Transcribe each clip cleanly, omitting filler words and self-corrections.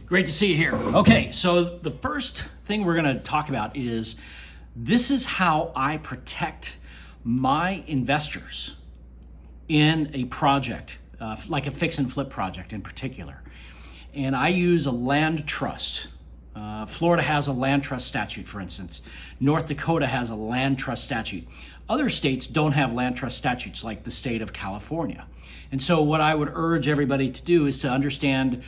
Great to see you here. Okay, so the first thing we're going to talk about is this is how I protect my investors in a project, like a fix and flip project in particular. And I use a land trust. Florida has a land trust statute, for instance. North Dakota has a land trust statute. Other states don't have land trust statutes like the state of California. And so what I would urge everybody to do is to understand,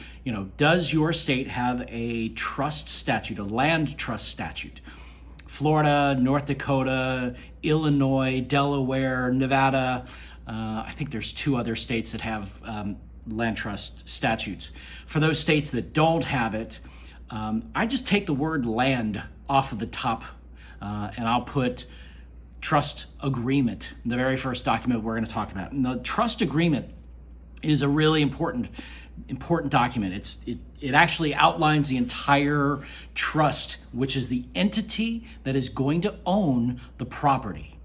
does your state have a trust statute, a land trust statute? Florida, North Dakota, Illinois, Delaware, Nevada. I think there's 2 other states that have land trust statutes. For those states that don't have it, I just take the word land off of the top and I'll put trust agreement, the very first document we're going to talk about. And the trust agreement is a really important document. It actually outlines the entire trust, which is the entity that is going to own the property.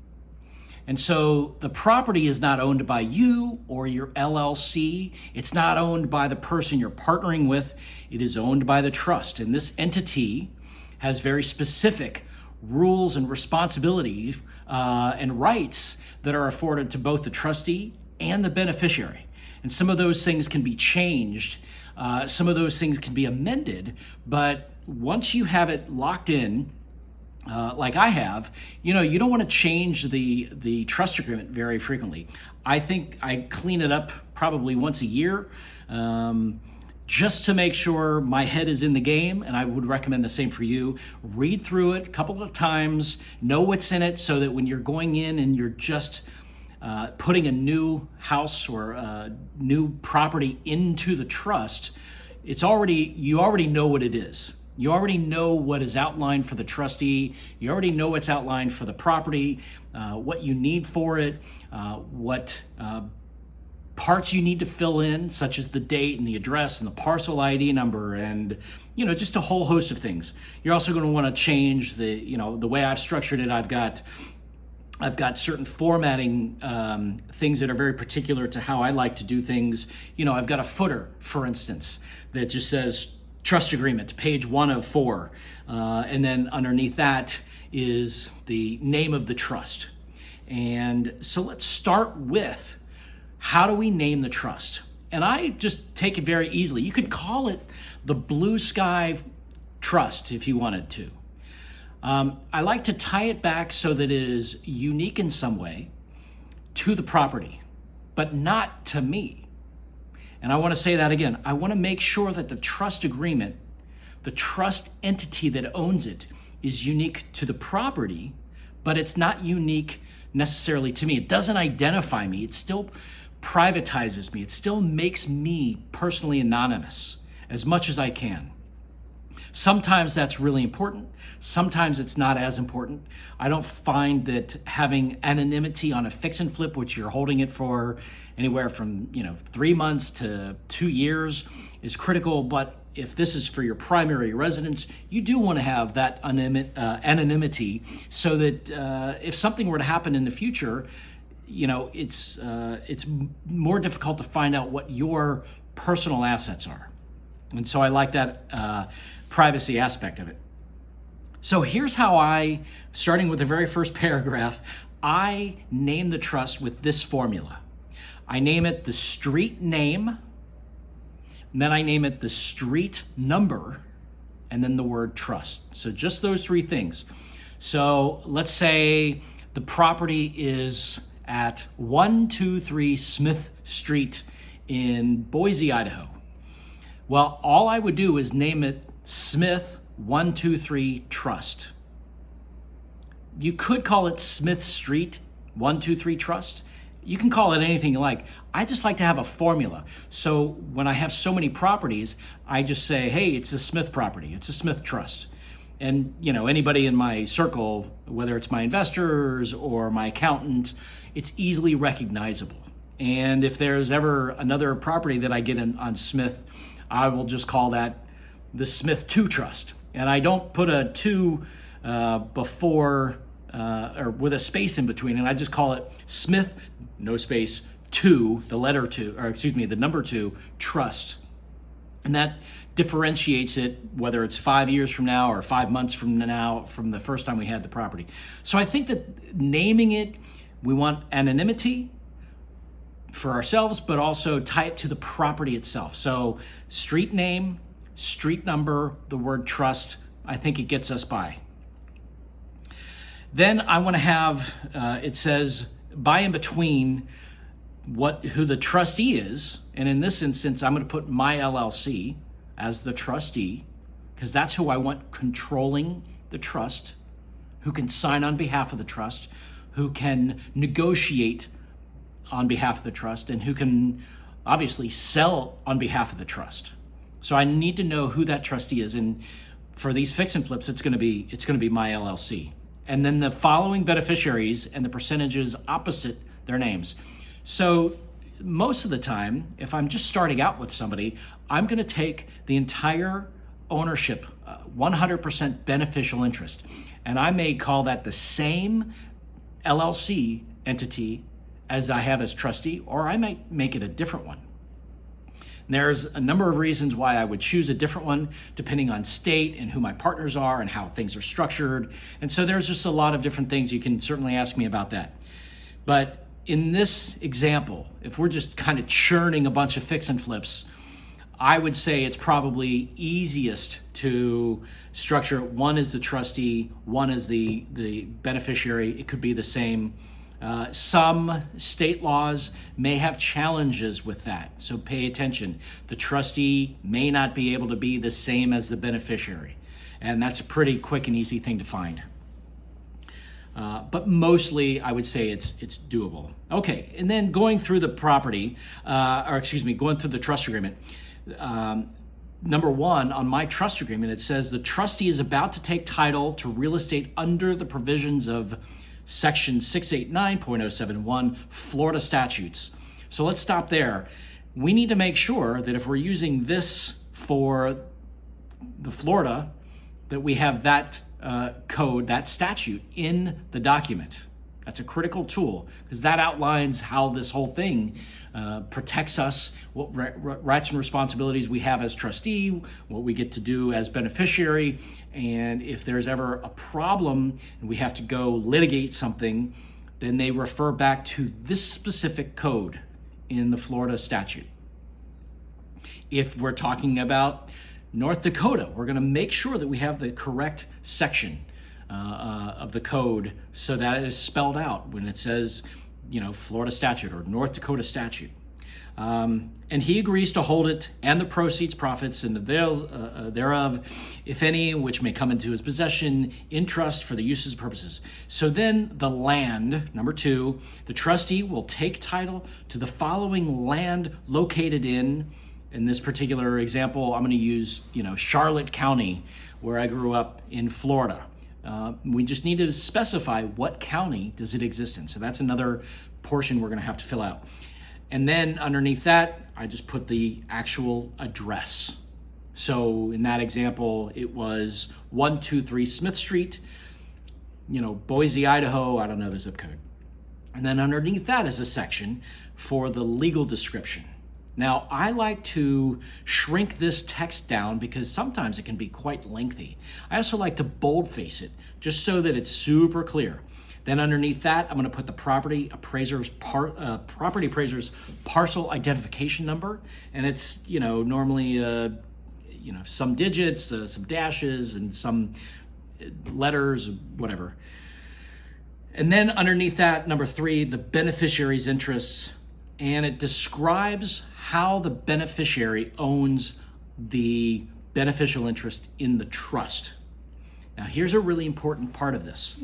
And so the property is not owned by you or your LLC. It's not owned by the person you're partnering with. It is owned by the trust. And this entity has very specific rules and responsibilities and rights that are afforded to both the trustee and the beneficiary. And some of those things can be changed. Some of those things can be amended. But once you have it locked in, like I have, you don't want to change the trust agreement very frequently. I think I clean it up probably once a year, just to make sure my head is in the game, and I would recommend the same for you. Read through it a couple of times, know what's in it, so that when you're going in and you're just putting a new house or a new property into the trust, you already know what it is. You already know what is outlined for the trustee. You already know what's outlined for the property, what you need for it, what parts you need to fill in, such as the date and the address and the parcel ID number, and just a whole host of things. You're also going to want to change the way I've structured it. I've got certain formatting things that are very particular to how I like to do things. I've got a footer, for instance, that just says trust agreement, page 1 of 4. And then underneath that is the name of the trust. And so let's start with, how do we name the trust? And I just take it very easily. You could call it the Blue Sky Trust if you wanted to. I like to tie it back so that it is unique in some way to the property, but not to me. And I want to say that again. I want to make sure that the trust agreement, the trust entity that owns it, is unique to the property, but it's not unique necessarily to me. It doesn't identify me. It still privatizes me. It still makes me personally anonymous as much as I can. Sometimes that's really important. Sometimes it's not as important. I don't find that having anonymity on a fix and flip, which you're holding it for anywhere from 3 months to 2 years, is critical. But if this is for your primary residence, you do want to have that anonymity, so that if something were to happen in the future, it's more difficult to find out what your personal assets are. And so I like that privacy aspect of it. So here's how starting with the very first paragraph, I name the trust with this formula. I name it the street name, and then I name it the street number, and then the word trust. So just those 3 things. So let's say the property is at 123 Smith Street in Boise, Idaho. Well, all I would do is name it Smith 123 Trust. You could call it Smith Street 123 Trust. You can call it anything you like. I just like to have a formula. So when I have so many properties, I just say, hey, it's a Smith property. It's a Smith Trust. And anybody in my circle, whether it's my investors or my accountant, it's easily recognizable. And if there's ever another property that I get on Smith, I will just call that the Smith 2 Trust. And I don't put a 2 before or with a space in between, and I just call it Smith, no space, 2, the letter 2, or excuse me, the number 2, Trust. And that differentiates it, whether it's 5 years from now or 5 months from now, from the first time we had the property. So I think that naming it, we want anonymity for ourselves, but also tie it to the property itself. So street name, street number, the word trust, I think it gets us by. Then I want to have, it says by in between who the trustee is. And in this instance, I'm going to put my LLC as the trustee, because that's who I want controlling the trust, who can sign on behalf of the trust, who can negotiate on behalf of the trust, and who can obviously sell on behalf of the trust. So I need to know who that trustee is. And for these fix and flips, it's going to be my LLC. And then the following beneficiaries and the percentages opposite their names. So most of the time, if I'm just starting out with somebody, I'm going to take the entire ownership, 100% beneficial interest. And I may call that the same LLC entity as I have as trustee, or I might make it a different one. And there's a number of reasons why I would choose a different one, depending on state and who my partners are and how things are structured. And so there's just a lot of different things. You can certainly ask me about that. But in this example, if we're just kind of churning a bunch of fix and flips, I would say it's probably easiest to structure. One is the trustee, one is the beneficiary. It could be the same. Some state laws may have challenges with that, so pay attention. The trustee may not be able to be the same as the beneficiary, and that's a pretty quick and easy thing to find. But mostly, I would say it's doable. Okay, and then going through the property, going through the trust agreement. Number one, on my trust agreement, it says the trustee is about to take title to real estate under the provisions of Section 689.071 Florida statutes. So let's stop there. We need to make sure that if we're using this for the Florida, that we have that code, that statute in the document. That's a critical tool because that outlines how this whole thing protects us, what rights and responsibilities we have as trustee, what we get to do as beneficiary, and if there's ever a problem and we have to go litigate something, then they refer back to this specific code in the Florida statute. If we're talking about North Dakota, we're going to make sure that we have the correct section of the code so that it is spelled out when it says, Florida statute or North Dakota statute. And he agrees to hold it and the proceeds, profits, and the thereof, if any, which may come into his possession in trust for the uses and purposes. So then the land, number two, the trustee will take title to the following land located in this particular example, I'm going to use, Charlotte County, where I grew up in Florida. We just need to specify what county does it exist in. So that's another portion we're going to have to fill out. And then underneath that, I just put the actual address. So in that example, it was 123 Smith Street, Boise, Idaho. I don't know the zip code. And then underneath that is a section for the legal description. Now, I like to shrink this text down because sometimes it can be quite lengthy. I also like to boldface it just so that it's super clear. Then underneath that, I'm going to put the property appraiser's parcel identification number, and it's normally some digits, some dashes, and some letters, whatever. And then underneath that, number three, the beneficiary's interests. And it describes how the beneficiary owns the beneficial interest in the trust. Now, here's a really important part of this.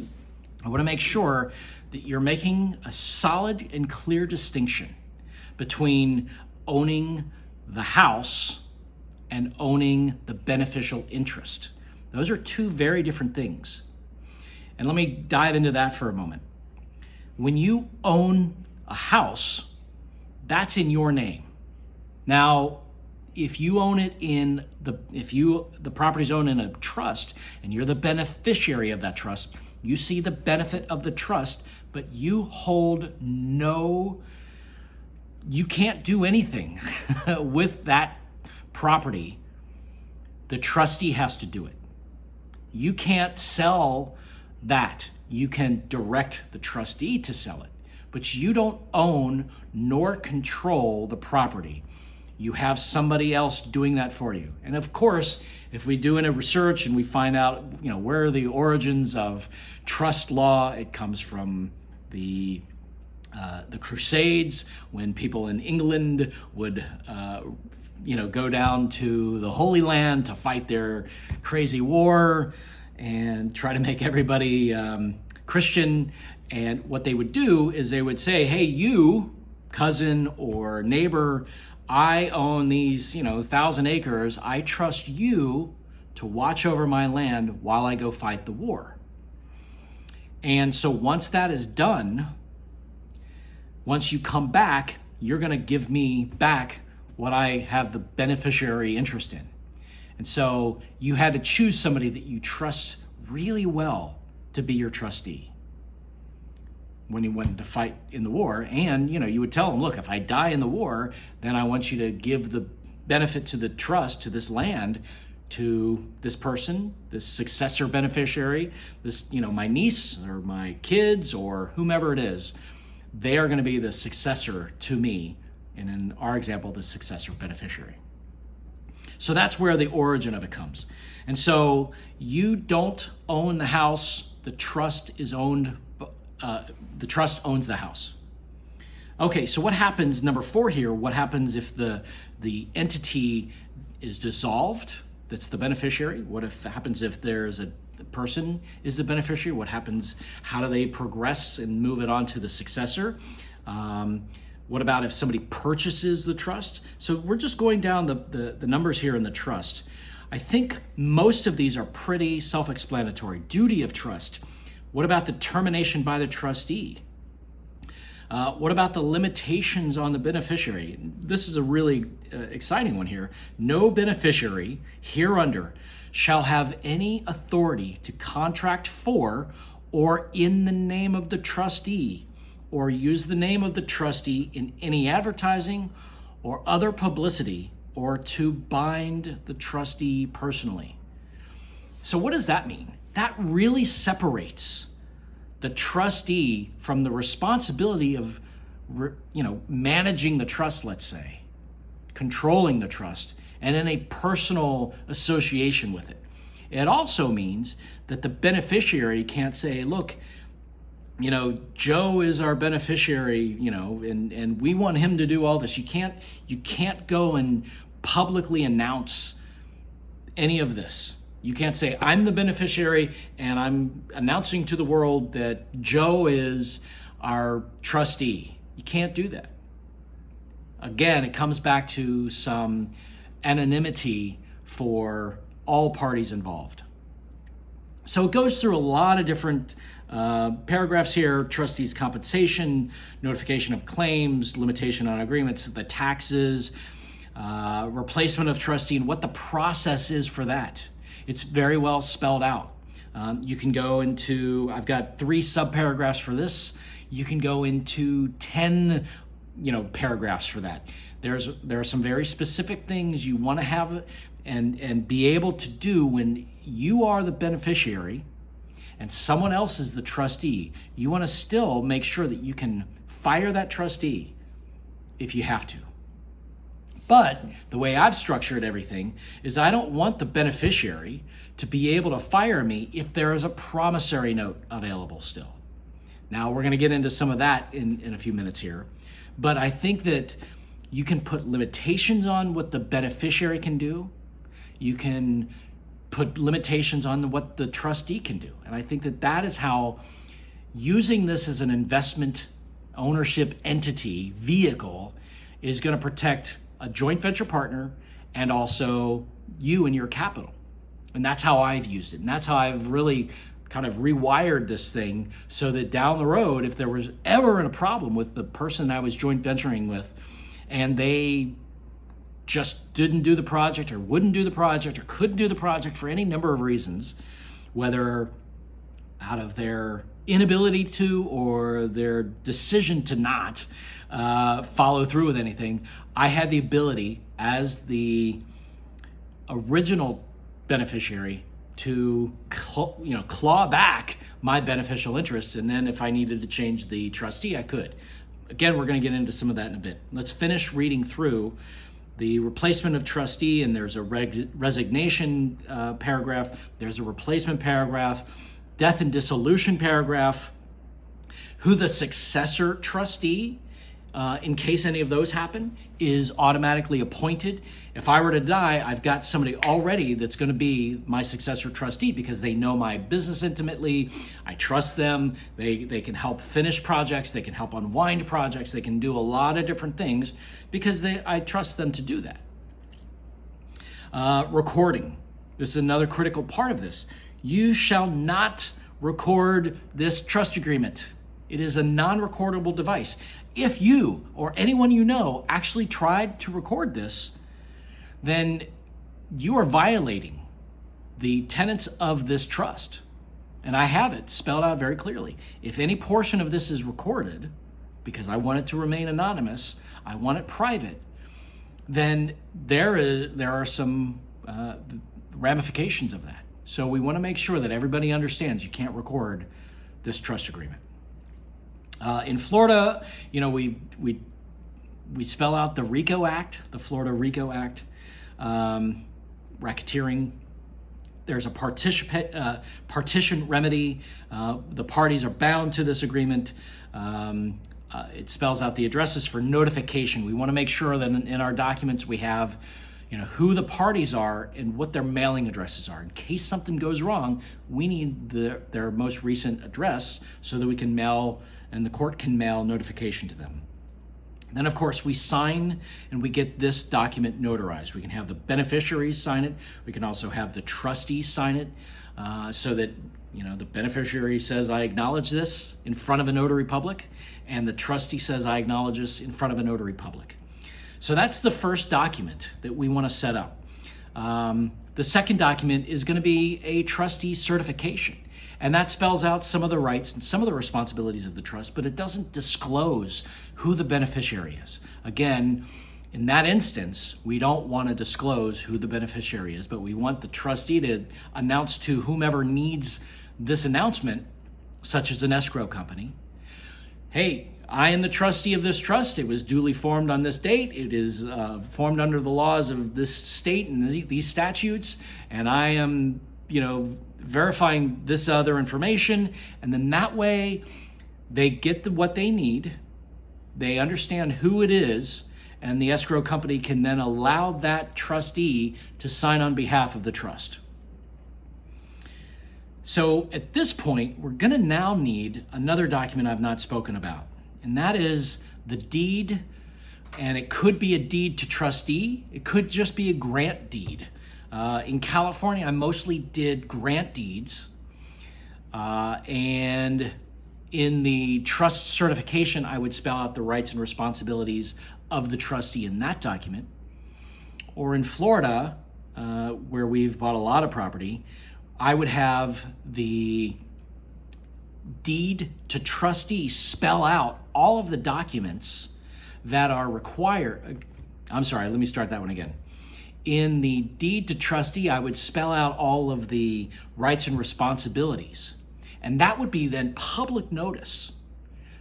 I want to make sure that you're making a solid and clear distinction between owning the house and owning the beneficial interest. Those are two very different things. And let me dive into that for a moment. When you own a house, that's in your name. Now, if you own it the property's owned in a trust and you're the beneficiary of that trust, you see the benefit of the trust, but you can't do anything with that property, the trustee has to do it. You can't sell that. You can direct the trustee to sell it, but you don't own nor control the property. You have somebody else doing that for you. And of course, if we do any research and we find out, where are the origins of trust law, it comes from the Crusades, when people in England would go down to the Holy Land to fight their crazy war and try to make everybody Christian. And what they would do is they would say, hey, you, cousin or neighbor, I own these 1,000 acres. I trust you to watch over my land while I go fight the war. And so once that is done, once you come back, you're going to give me back what I have the beneficiary interest in. And so you had to choose somebody that you trust really well to be your trustee when you went to fight in the war. And you would tell them, look, if I die in the war, then I want you to give the benefit to the trust, to this land, to this person, this successor beneficiary, this, my niece or my kids or whomever it is. They are going to be the successor to me, and in our example, the successor beneficiary. So that's where the origin of it comes. And so you don't own the house. The trust is owned. The trust owns the house. Okay, so what happens, number 4 here, what happens if the entity is dissolved? That's the beneficiary. What happens if there's the person is the beneficiary? What happens? How do they progress and move it on to the successor? What about if somebody purchases the trust? So we're just going down the numbers here in the trust. I think most of these are pretty self-explanatory. Duty of trust. What about the termination by the trustee? What about the limitations on the beneficiary? This is a really exciting one here. No beneficiary hereunder shall have any authority to contract for or in the name of the trustee or use the name of the trustee in any advertising or other publicity or to bind the trustee personally. So what does that mean? That really separates the trustee from the responsibility of, managing the trust, let's say, controlling the trust, and in a personal association with it. It also means that the beneficiary can't say, look, Joe is our beneficiary, and we want him to do all this. You can't go and publicly announce any of this. You can't say, I'm the beneficiary and I'm announcing to the world that Joe is our trustee. You can't do that. Again, it comes back to some anonymity for all parties involved. So it goes through a lot of different paragraphs here: trustees' compensation, notification of claims, limitation on agreements, the taxes, replacement of trustee, and what the process is for that. It's very well spelled out. You can go into, I've got 3 subparagraphs for this. You can go into 10, paragraphs for that. There are some very specific things you want to have and be able to do when you are the beneficiary and someone else is the trustee. You want to still make sure that you can fire that trustee if you have to. But the way I've structured everything is I don't want the beneficiary to be able to fire me if there is a promissory note available still. Now, we're going to get into some of that in a few minutes here. But I think that you can put limitations on what the beneficiary can do. You can put limitations on what the trustee can do. And I think that that is how using this as an investment ownership entity vehicle is going to protect a joint venture partner and also you and your capital. And that's how I've used it. And that's how I've really kind of rewired this thing so that down the road, if there was ever a problem with the person I was joint venturing with and they just didn't do the project or wouldn't do the project or couldn't do the project for any number of reasons, whether out of their inability to or their decision to not follow through with anything, I had the ability as the original beneficiary to claw back my beneficial interests, and then if I needed to change the trustee, I could. Again, we're going to get into some of that in a bit. Let's finish reading through the replacement of trustee, and there's a resignation paragraph, there's a replacement paragraph, death and dissolution paragraph, who the successor trustee, in case any of those happen, is automatically appointed. If I were to die, I've got somebody already that's going to be my successor trustee because they know my business intimately. I trust them. They can help finish projects. They can help unwind projects. They can do a lot of different things because I trust them to do that. Recording. This is another critical part of this. You shall not record this trust agreement. It is a non-recordable device. If you or anyone you know actually tried to record this, then you are violating the tenets of this trust. And I have it spelled out very clearly. If any portion of this is recorded, because I want it to remain anonymous, I want it private, then there are some ramifications of that. So we want to make sure that everybody understands you can't record this trust agreement. In Florida, we spell out the RICO Act, the Florida RICO Act, racketeering. There's a partition remedy. The parties are bound to this agreement. It spells out the addresses for notification. We want to make sure that in our documents we have who the parties are and what their mailing addresses are. In case something goes wrong, we need their most recent address so that we can mail and the court can mail notification to them. Then, of course, we sign and we get this document notarized. We can have the beneficiaries sign it. We can also have the trustee sign it so that the beneficiary says, I acknowledge this in front of a notary public, and the trustee says, I acknowledge this in front of a notary public. So that's the first document that we want to set up. The second document is going to be a trustee certification. And that spells out some of the rights and some of the responsibilities of the trust, but it doesn't disclose who the beneficiary is. Again, in that instance, we don't want to disclose who the beneficiary is, but we want the trustee to announce to whomever needs this announcement, such as an escrow company, hey, I am the trustee of this trust. It was duly formed on this date. It is formed under the laws of this state and these statutes, and I am, verifying this other information. And then that way they get what they need. They understand who it is, and the escrow company can then allow that trustee to sign on behalf of the trust. So at this point, we're going to now need another document I've not spoken about, and that is the deed. And it could be a deed to trustee. It could just be a grant deed. In California, I mostly did grant deeds. And in the trust certification, I would spell out the rights and responsibilities of the trustee in that document. Or in Florida, where we've bought a lot of property, I would have the deed to trustee spell out all of the documents that are required. I'm sorry, let me start that one again. In the deed to trustee, I would spell out all of the rights and responsibilities. And that would be then public notice.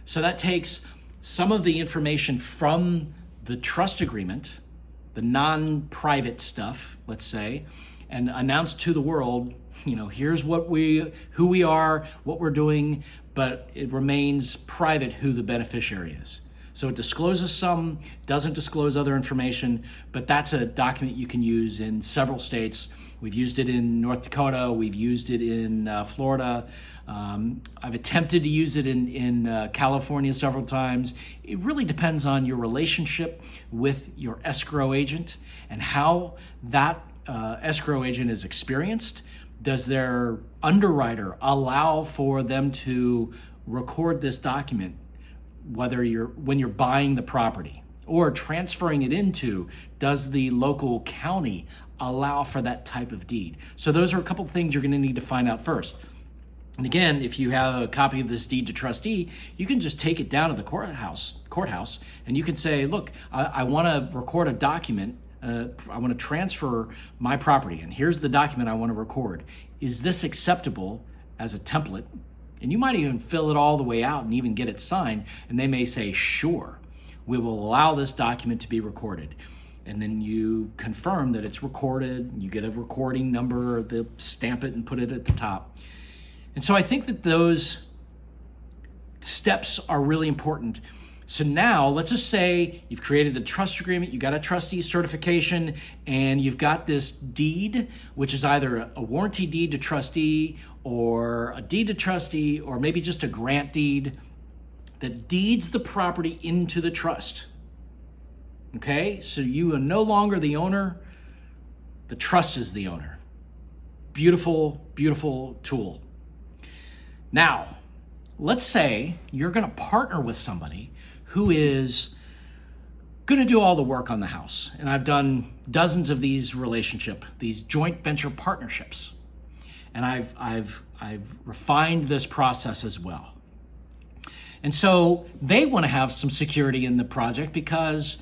So that takes some of the information from the trust agreement, the non-private stuff, let's say, and announce to the world, here's who we are, what we're doing, but it remains private who the beneficiary is. So it discloses some, doesn't disclose other information, but that's a document you can use in several states. We've used it in North Dakota. We've used it in Florida. I've attempted to use it in California several times. It really depends on your relationship with your escrow agent and how that escrow agent is experienced. Does their underwriter allow for them to record this document, when you're buying the property or transferring it into, does the local county allow for that type of deed? So those are a couple of things you're going to need to find out first. And again, if you have a copy of this deed to trustee, you can just take it down to the courthouse, and you can say, look, I want to record a document I want to transfer my property, and here's the document I want to record. Is this acceptable as a template? And you might even fill it all the way out and even get it signed, and they may say, sure, we will allow this document to be recorded. And then you confirm that it's recorded, you get a recording number, they'll stamp it and put it at the top. And so I think that those steps are really important. So now let's just say you've created the trust agreement, you got a trustee certification, and you've got this deed, which is either a warranty deed to trustee or a deed to trustee, or maybe just a grant deed that deeds the property into the trust. Okay, so you are no longer the owner, the trust is the owner. Beautiful, beautiful tool. Now, let's say you're going to partner with somebody who is going to do all the work on the house. And I've done dozens of these these joint venture partnerships. And I've refined this process as well. And so they want to have some security in the project because,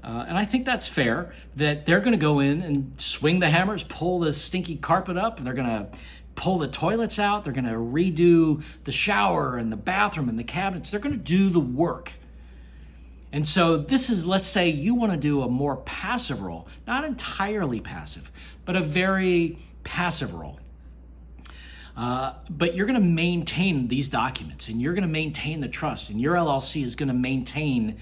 and I think that's fair, that they're going to go in and swing the hammers, pull the stinky carpet up, they're going to pull the toilets out, they're going to redo the shower and the bathroom and the cabinets, they're going to do the work. And so this is, let's say you want to do a more passive role, not entirely passive, but a very passive role. But you're going to maintain these documents and you're going to maintain the trust, and your LLC is going to maintain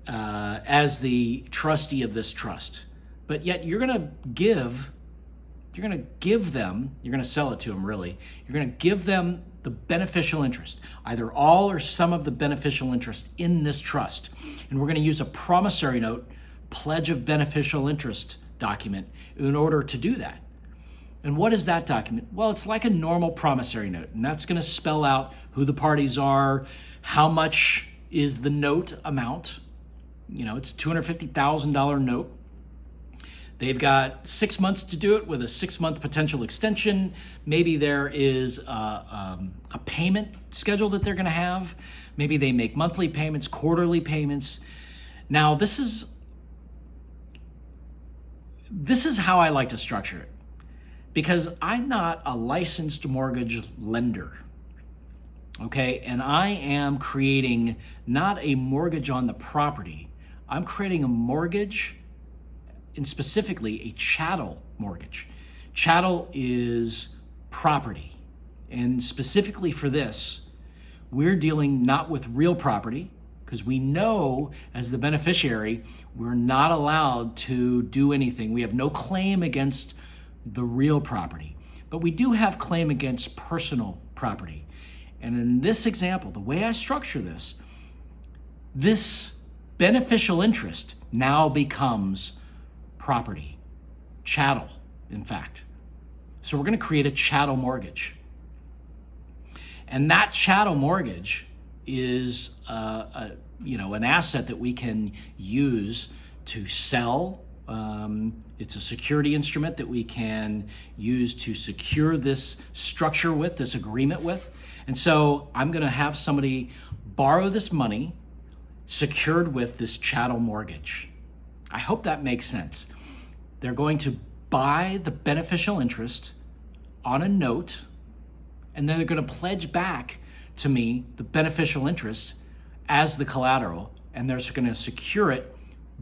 as the trustee of this trust. But yet you're going to give them, you're going to sell it to them really, you're going to give them the beneficial interest, either all or some of the beneficial interest in this trust. And we're going to use a promissory note, pledge of beneficial interest document in order to do that. And what is that document? Well, it's like a normal promissory note, and that's going to spell out who the parties are, how much is the note amount. You know, it's $250,000 note. They've got 6 months to do it with a 6-month potential extension. Maybe there is a payment schedule that they're going to have. Maybe they make monthly payments, quarterly payments. Now, this is how I like to structure it, because I'm not a licensed mortgage lender. Okay, and I am creating not a mortgage on the property. I'm creating a mortgage, and specifically a chattel mortgage. Chattel is property. And specifically for this, we're dealing not with real property, because we know as the beneficiary, we're not allowed to do anything. We have no claim against the real property, but we do have claim against personal property. And in this example, the way I structure this beneficial interest now becomes property, chattel, in fact. So we're going to create a chattel mortgage. And that chattel mortgage is an asset that we can use to sell. It's a security instrument that we can use to secure this structure with, this agreement with. And so I'm going to have somebody borrow this money secured with this chattel mortgage. I hope that makes sense. They're going to buy the beneficial interest on a note, and then they're going to pledge back to me the beneficial interest as the collateral, and they're going to secure it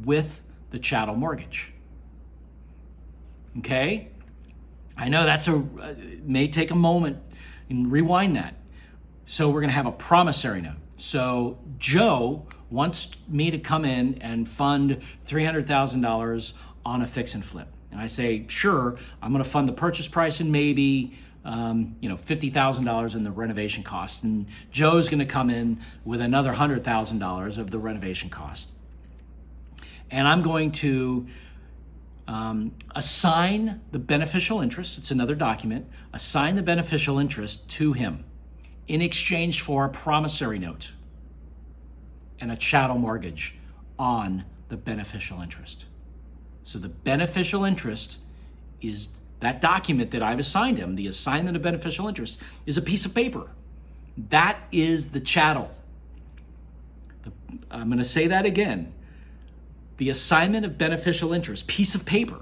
with the chattel mortgage. Okay? I know it may take a moment, and rewind that. So we're going to have a promissory note. So Joe wants me to come in and fund $300,000 on a fix and flip. And I say, sure, I'm going to fund the purchase price and maybe $50,000 in the renovation cost. And Joe's going to come in with another $100,000 of the renovation cost. And I'm going to assign the beneficial interest, it's another document, assign the beneficial interest to him in exchange for a promissory note and a chattel mortgage on the beneficial interest. So the beneficial interest is that document that I've assigned him. The assignment of beneficial interest is a piece of paper. That is the chattel. I'm going to say that again. the assignment of beneficial interest, piece of paper,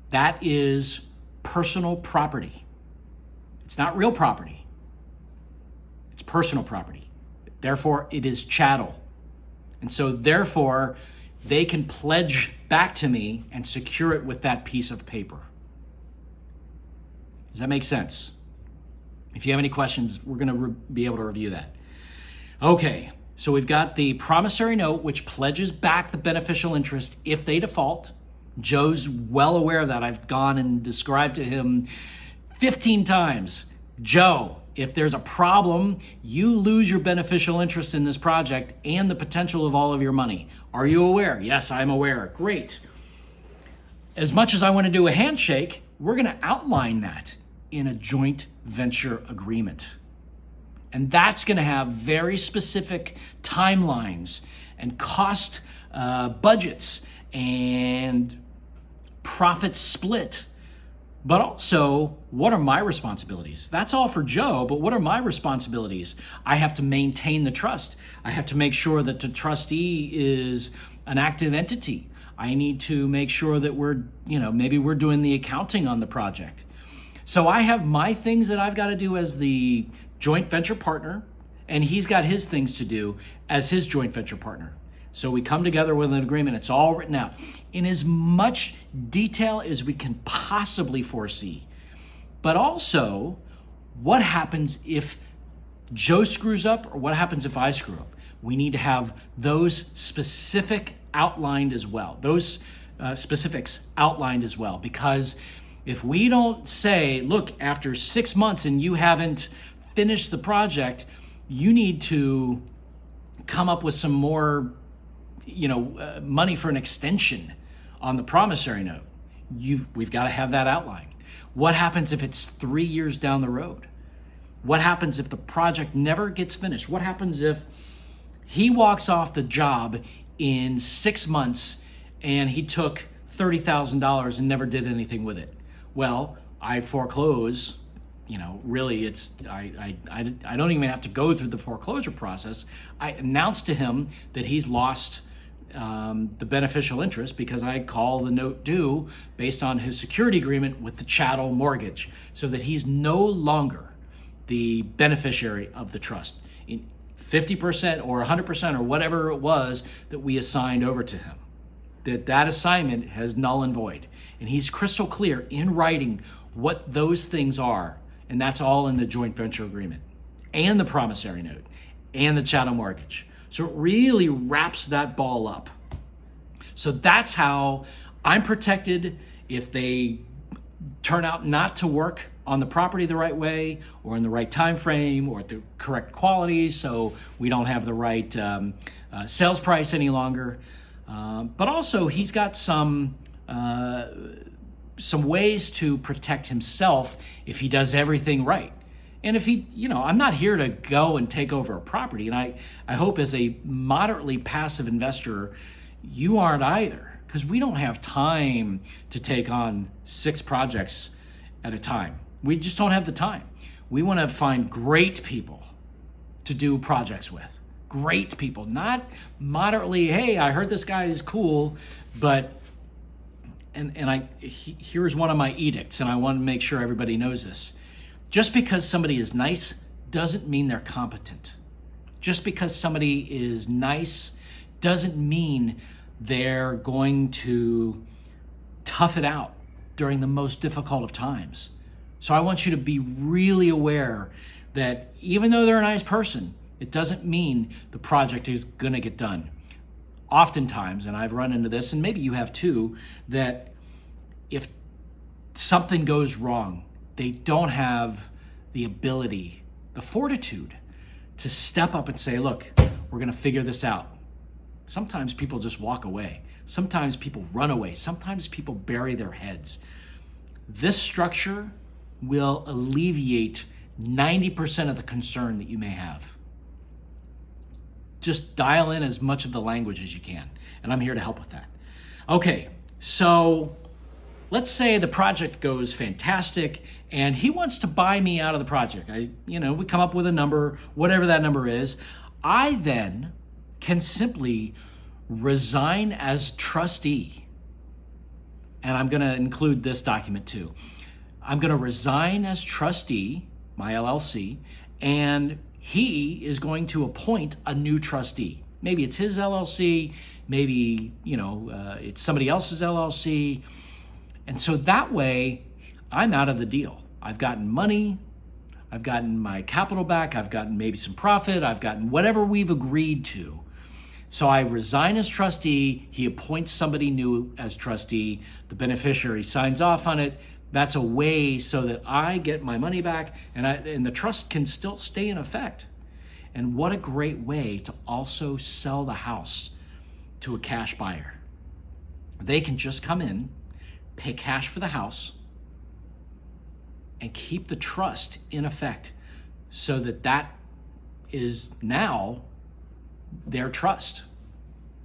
that is personal property. It's not real property. It's personal property. Therefore, it is chattel. And so therefore, they can pledge back to me and secure it with that piece of paper. Does that make sense? If you have any questions, we're going to be able to review that. Okay, so we've got the promissory note, which pledges back the beneficial interest if they default. Joe's well aware of that. I've gone and described to him 15 times, Joe, if there's a problem, you lose your beneficial interest in this project and the potential of all of your money. Are you aware? Yes, I'm aware. Great. As much as I want to do a handshake, we're going to outline that in a joint venture agreement. And that's going to have very specific timelines and cost budgets and profit split. But also, what are my responsibilities? That's all for Joe, but what are my responsibilities? I have to maintain the trust. I have to make sure that the trustee is an active entity. I need to make sure that maybe we're doing the accounting on the project. So I have my things that I've got to do as the joint venture partner, and he's got his things to do as his joint venture partner. So we come together with an agreement. It's all written out in as much detail as we can possibly foresee. But also, what happens if Joe screws up, or what happens if I screw up? We need to have those specific outlined as well. Those specifics outlined as well. Because if we don't say, look, after 6 months and you haven't finished the project, you need to come up with some more money for an extension on the promissory note. We've got to have that outlined. What happens if it's 3 years down the road? What happens if the project never gets finished? What happens if he walks off the job in 6 months and he took $30,000 and never did anything with it? Well, I foreclose. Really, I don't even have to go through the foreclosure process. I announce to him that he's lost the beneficial interest because I call the note due based on his security agreement with the chattel mortgage, so that he's no longer the beneficiary of the trust in 50% or 100% or whatever it was that we assigned over to him. That assignment has null and void, and he's crystal clear in writing what those things are, and that's all in the joint venture agreement and the promissory note and the chattel mortgage. So it really wraps that ball up. So that's how I'm protected if they turn out not to work on the property the right way or in the right time frame or at the correct quality, so we don't have the right sales price any longer. But also he's got some ways to protect himself if he does everything right. And if he, I'm not here to go and take over a property. And I hope as a moderately passive investor, you aren't either, because we don't have time to take on 6 projects at a time. We just don't have the time. We want to find great people to do projects with. Great people, not moderately, hey, I heard this guy is cool, but, here's one of my edicts, and I want to make sure everybody knows this. Just because somebody is nice doesn't mean they're competent. Just because somebody is nice doesn't mean they're going to tough it out during the most difficult of times. So I want you to be really aware that even though they're a nice person, it doesn't mean the project is going to get done. Oftentimes, and I've run into this, and maybe you have too, that if something goes wrong, they don't have the ability, the fortitude to step up and say, look, we're going to figure this out. Sometimes people just walk away. Sometimes people run away. Sometimes people bury their heads. This structure will alleviate 90% of the concern that you may have. Just dial in as much of the language as you can, and I'm here to help with that. Okay, so let's say the project goes fantastic and he wants to buy me out of the project. We come up with a number, whatever that number is. I then can simply resign as trustee. And I'm going to include this document too. I'm going to resign as trustee, my LLC, and he is going to appoint a new trustee. Maybe it's his LLC, maybe, it's somebody else's LLC. And so that way, I'm out of the deal. I've gotten money, I've gotten my capital back, I've gotten maybe some profit, I've gotten whatever we've agreed to. So I resign as trustee, he appoints somebody new as trustee, the beneficiary signs off on it. That's a way so that I get my money back and the trust can still stay in effect. And what a great way to also sell the house to a cash buyer. They can just come in, pay cash for the house, and keep the trust in effect so that is now their trust.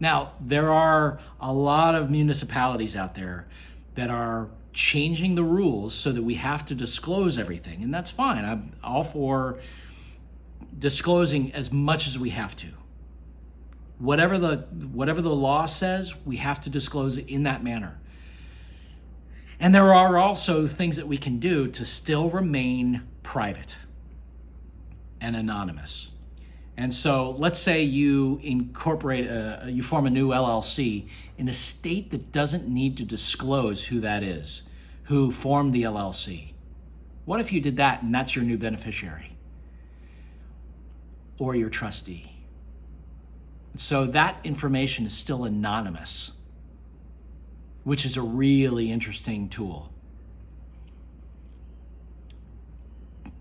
Now, there are a lot of municipalities out there that are changing the rules so that we have to disclose everything, and that's fine. I'm all for disclosing as much as we have to. Whatever the law says, we have to disclose it in that manner. And there are also things that we can do to still remain private and anonymous. And so let's say you incorporate, you form a new LLC in a state that doesn't need to disclose who that is, who formed the LLC. What if you did that and that's your new beneficiary or your trustee? So that information is still anonymous, which is a really interesting tool.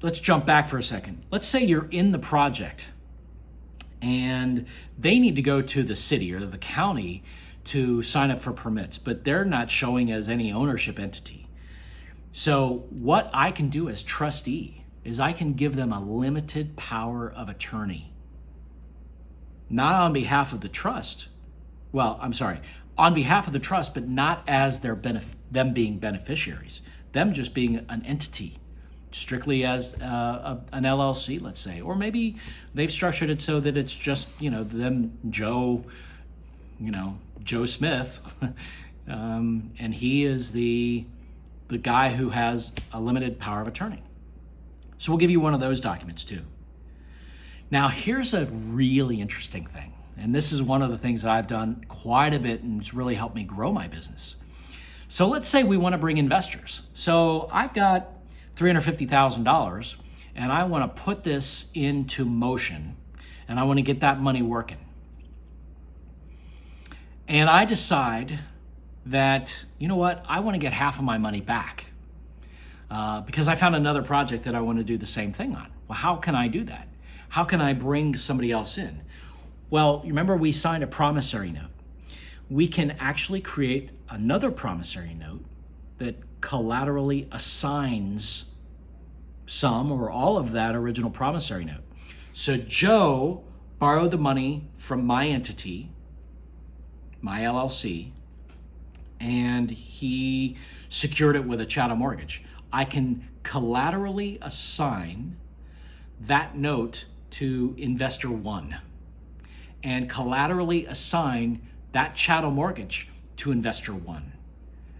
Let's jump back for a second. Let's say you're in the project and they need to go to the city or the county to sign up for permits, but they're not showing as any ownership entity. So what I can do as trustee is I can give them a limited power of attorney. Not on behalf of the trust. Well, I'm sorry, on behalf of the trust, but not as them being beneficiaries. Them just being an entity, strictly as an LLC, let's say. Or maybe they've structured it so that it's just, them, Joe Smith, and he is the guy who has a limited power of attorney. So we'll give you one of those documents too. Now, here's a really interesting thing. And this is one of the things that I've done quite a bit and it's really helped me grow my business. So let's say we want to bring investors. So I've got $350,000 and I want to put this into motion and I want to get that money working. And I decide that, you know what, I want to get half of my money back because I found another project that I want to do the same thing on. Well, how can I do that? How can I bring somebody else in? Well, you remember we signed a promissory note. We can actually create another promissory note that collaterally assigns some or all of that original promissory note. So Joe borrowed the money from my entity, my LLC, and he secured it with a chattel mortgage. I can collaterally assign that note to investor one and collaterally assign that chattel mortgage to investor one.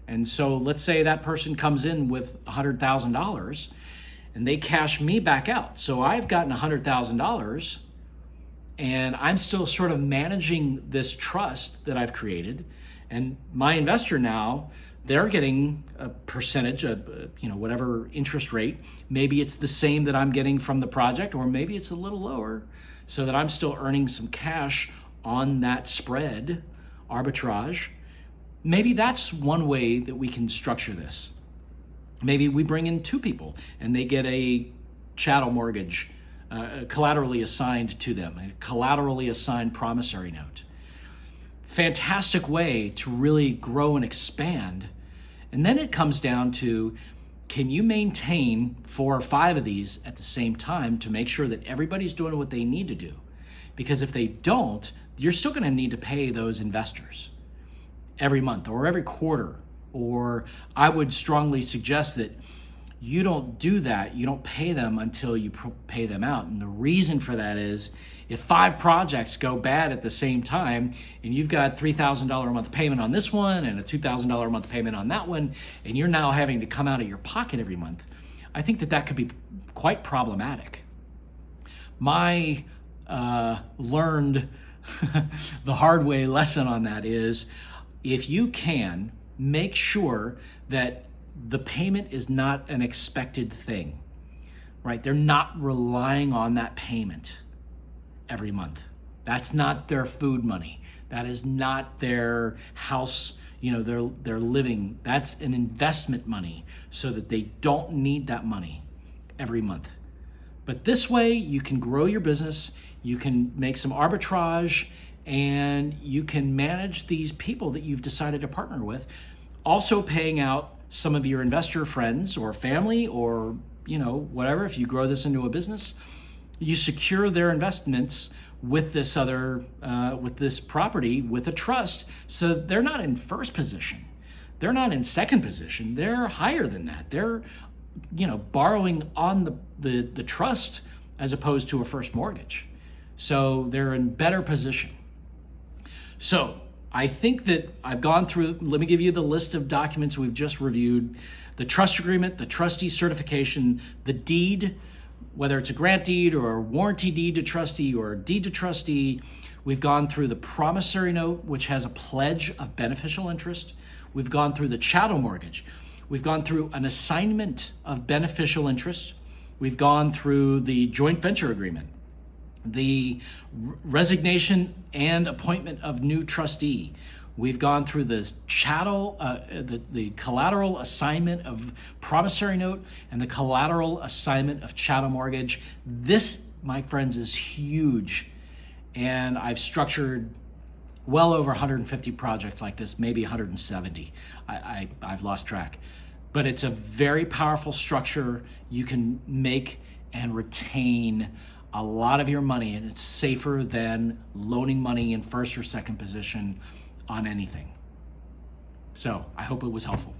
And so let's say that person comes in with $100,000 and they cash me back out. So I've gotten $100,000 and I'm still sort of managing this trust that I've created. And my investor now, they're getting a percentage of, whatever interest rate. Maybe it's the same that I'm getting from the project, or maybe it's a little lower so that I'm still earning some cash on that spread arbitrage. Maybe that's one way that we can structure this. Maybe we bring in two people and they get a chattel mortgage collaterally assigned to them, a collaterally assigned promissory note. Fantastic way to really grow and expand. And then it comes down to, can you maintain 4 or 5 of these at the same time to make sure that everybody's doing what they need to do? Because if they don't, you're still going to need to pay those investors every month or every quarter. Or I would strongly suggest that you don't do that. You don't pay them until you pay them out. And the reason for that is if 5 projects go bad at the same time and you've got $3,000 a month payment on this one and a $2,000 a month payment on that one, and you're now having to come out of your pocket every month, I think that could be quite problematic. My learned the hard way lesson on that is, if you can, make sure that the payment is not an expected thing, right? They're not relying on that payment every month. That's not their food money. That is not their house, their living. That's an investment money so that they don't need that money every month. But this way you can grow your business, you can make some arbitrage, and you can manage these people that you've decided to partner with, also paying out some of your investor friends or family or, whatever. If you grow this into a business, you secure their investments with this with this property, with a trust. So they're not in first position. They're not in second position. They're higher than that. They're, borrowing on the trust as opposed to a first mortgage. So they're in better position. So I think that I've gone through, let me give you the list of documents we've just reviewed: the trust agreement, the trustee certification, the deed, whether it's a grant deed or a warranty deed to trustee or a deed to trustee. We've gone through the promissory note, which has a pledge of beneficial interest. We've gone through the chattel mortgage. We've gone through an assignment of beneficial interest. We've gone through the joint venture agreement, the resignation and appointment of new trustee. We've gone through the chattel, the collateral assignment of promissory note and the collateral assignment of chattel mortgage. This, my friends, is huge. And I've structured well over 150 projects like this, maybe 170. I've lost track. But it's a very powerful structure. You can make and retain a lot of your money, and it's safer than loaning money in first or second position on anything. So I hope it was helpful.